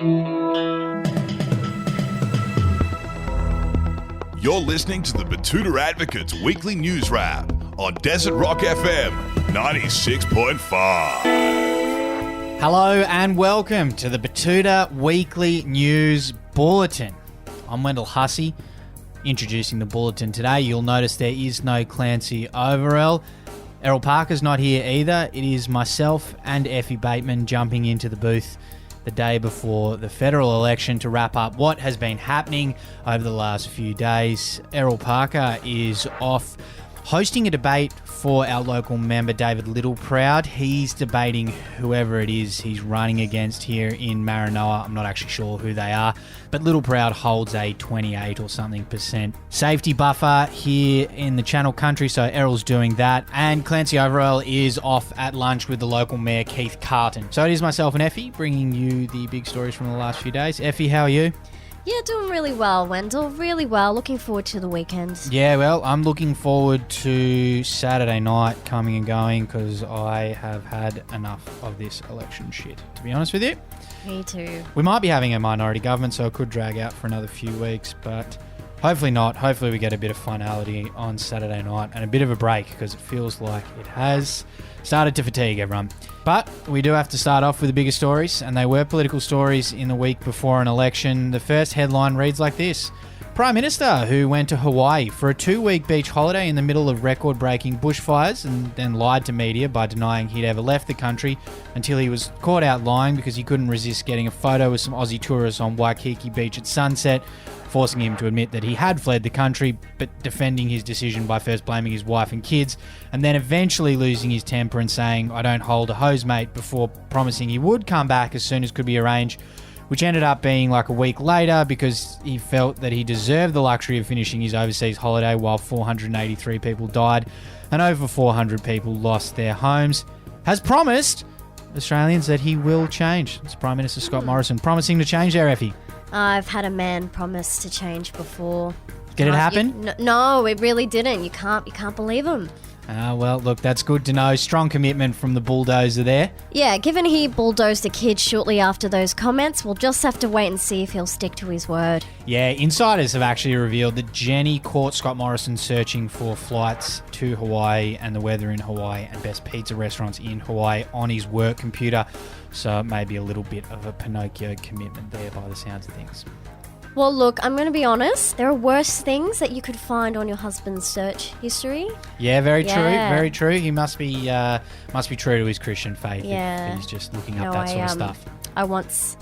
You're listening to the Betoota Advocate's weekly news wrap on Desert Rock FM 96.5. Hello and welcome to the Betoota Weekly News Bulletin. I'm Wendell Hussey, introducing the bulletin today. You'll notice there is no Clancy Overell. Errol Parker's not here either. It is myself and Effie Bateman jumping into the booth the day before the federal election to wrap up what has been happening over the last few days. Errol Parker is off hosting a debate for our local member David Littleproud. He's debating whoever it is he's running against here in Maranoa. I'm not actually sure who they are, but Littleproud holds a 28 or something % safety buffer here in the Channel Country, so Errol's doing that. And Clancy Overell is off at lunch with the local mayor, Keith Carlton. So it is myself and Effie bringing you the big stories from the last few days. Effie, how are you? Yeah, doing really well, Wendell. Really well. Looking forward to the weekend. Yeah, well, I'm looking forward to Saturday night coming and going because I have had enough of this election shit, to be honest with you. Me too. We might be having a minority government, so it could drag out for another few weeks, but hopefully not. Hopefully we get a bit of finality on Saturday night and a bit of a break because it feels like it has started to fatigue everyone. But we do have to start off with the bigger stories, and they were political stories in the week before an election. The first headline reads like this. Prime Minister who went to Hawaii for a 2-week beach holiday in the middle of record-breaking bushfires and then lied to media by denying he'd ever left the country until he was caught out lying because he couldn't resist getting a photo with some Aussie tourists on Waikiki Beach at sunset, forcing him to admit that he had fled the country, but defending his decision by first blaming his wife and kids, and then eventually losing his temper and saying, "I don't hold a hose, mate," before promising he would come back as soon as could be arranged, which ended up being like a week later because he felt that he deserved the luxury of finishing his overseas holiday while 483 people died and over 400 people lost their homes. Has promised Australians that he will change. It's Prime Minister Scott Morrison promising to change there, Effie. I've had a man promise to change before. Did it happen? No, it really didn't. You can't believe him. Well, look, that's good to know. Strong commitment from the bulldozer there. Yeah, given he bulldozed a kid shortly after those comments, we'll just have to wait and see if he'll stick to his word. Yeah, insiders have actually revealed that Jenny caught Scott Morrison searching for flights to Hawaii and the weather in Hawaii and best pizza restaurants in Hawaii on his work computer. So it may be a little bit of a Pinocchio commitment there by the sounds of things. Well, look, I'm going to be honest. There are worse things that you could find on your husband's search history. Yeah, very true. Very true. He must be true to his Christian faith if he's just looking up that sort of stuff. I once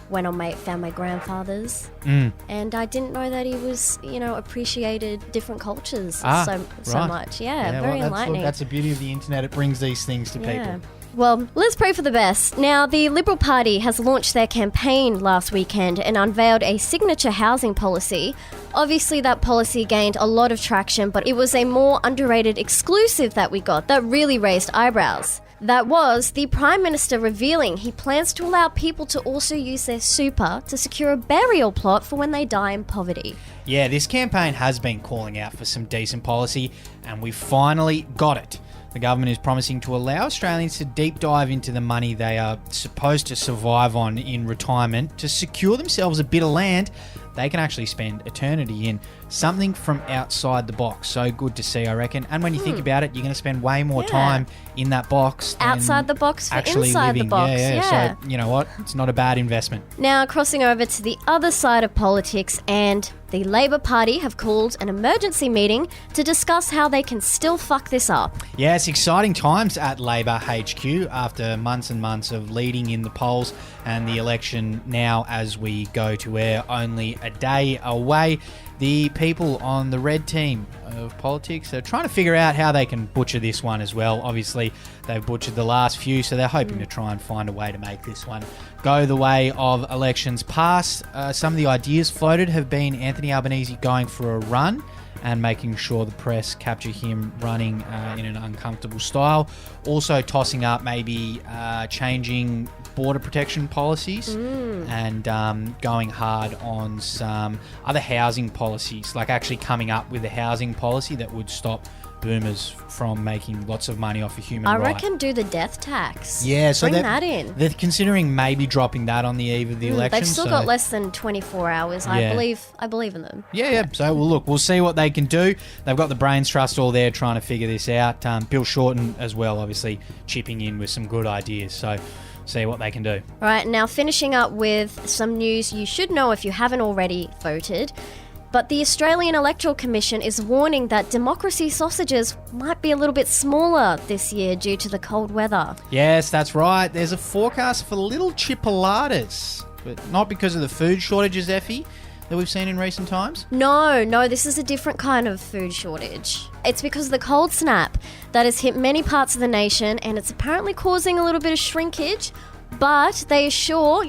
went on found my grandfather's, and I didn't know that he was, appreciated different cultures so much. Yeah, very enlightening. That's the beauty of the internet. It brings these things to people. Well, let's pray for the best. Now, the Liberal Party has launched their campaign last weekend and unveiled a signature housing policy. Obviously, that policy gained a lot of traction, but it was a more underrated exclusive that we got that really raised eyebrows. That was the Prime Minister revealing he plans to allow people to also use their super to secure a burial plot for when they die in poverty. Yeah, this campaign has been calling out for some decent policy, and we finally got it. The government is promising to allow Australians to deep dive into the money they are supposed to survive on in retirement to secure themselves a bit of land they can actually spend eternity in. Something from outside the box. So good to see, I reckon. And when you think about it, you're going to spend way more time in that box than outside the box for actually inside living. the box. Yeah. So, you know what? It's not a bad investment. Now, crossing over to the other side of politics, and the Labor Party have called an emergency meeting to discuss how they can still fuck this up. Yeah, it's exciting times at Labor HQ after months and months of leading in the polls, and the election now, as we go to air, only a day away. The people on the red team of politics are trying to figure out how they can butcher this one as well. Obviously, they've butchered the last few, so they're hoping to try and find a way to make this one go the way of elections past. Some of the ideas floated have been Anthony Albanese going for a run and making sure the press capture him running in an uncomfortable style. Also tossing up maybe changing border protection policies and going hard on some other housing policies, like actually coming up with a housing policy that would stop boomers from making lots of money off a human I right. reckon do the death tax. Yeah, so bring that in. They're considering maybe dropping that on the eve of the election. They've still got less than 24 hours. Yeah. I believe in them. Yeah. So, we'll see what they can do. They've got the Brains Trust all there trying to figure this out. Bill Shorten as well, obviously, chipping in with some good ideas. So, see what they can do. All right, now finishing up with some news you should know if you haven't already voted. But the Australian Electoral Commission is warning that democracy sausages might be a little bit smaller this year due to the cold weather. Yes, that's right. There's a forecast for little chipolatas, but not because of the food shortages, Effie, that we've seen in recent times. No, this is a different kind of food shortage. It's because of the cold snap that has hit many parts of the nation, and it's apparently causing a little bit of shrinkage. But they assure,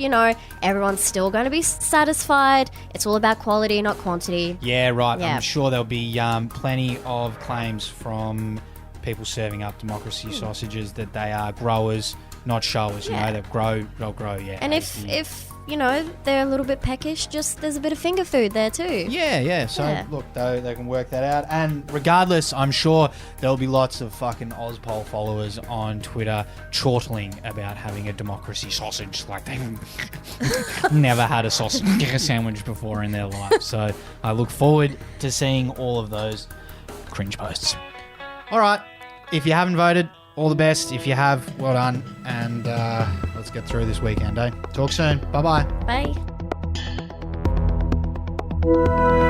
everyone's still going to be satisfied. It's all about quality, not quantity. Yeah, right. Yeah. I'm sure there'll be plenty of claims from people serving up democracy sausages that they are growers, not showers. Yeah. They'll grow. Yeah. And if they're a little bit peckish, just there's a bit of finger food there too. Yeah. So, Yeah. look, they can work that out. And regardless, I'm sure there'll be lots of fucking Ozpol followers on Twitter chortling about having a democracy sausage like they've never had a sausage sandwich before in their life. So, I look forward to seeing all of those cringe posts. All right. If you haven't voted, all the best. If you have, well done. And let's get through this weekend, eh? Talk soon. Bye-bye. Bye.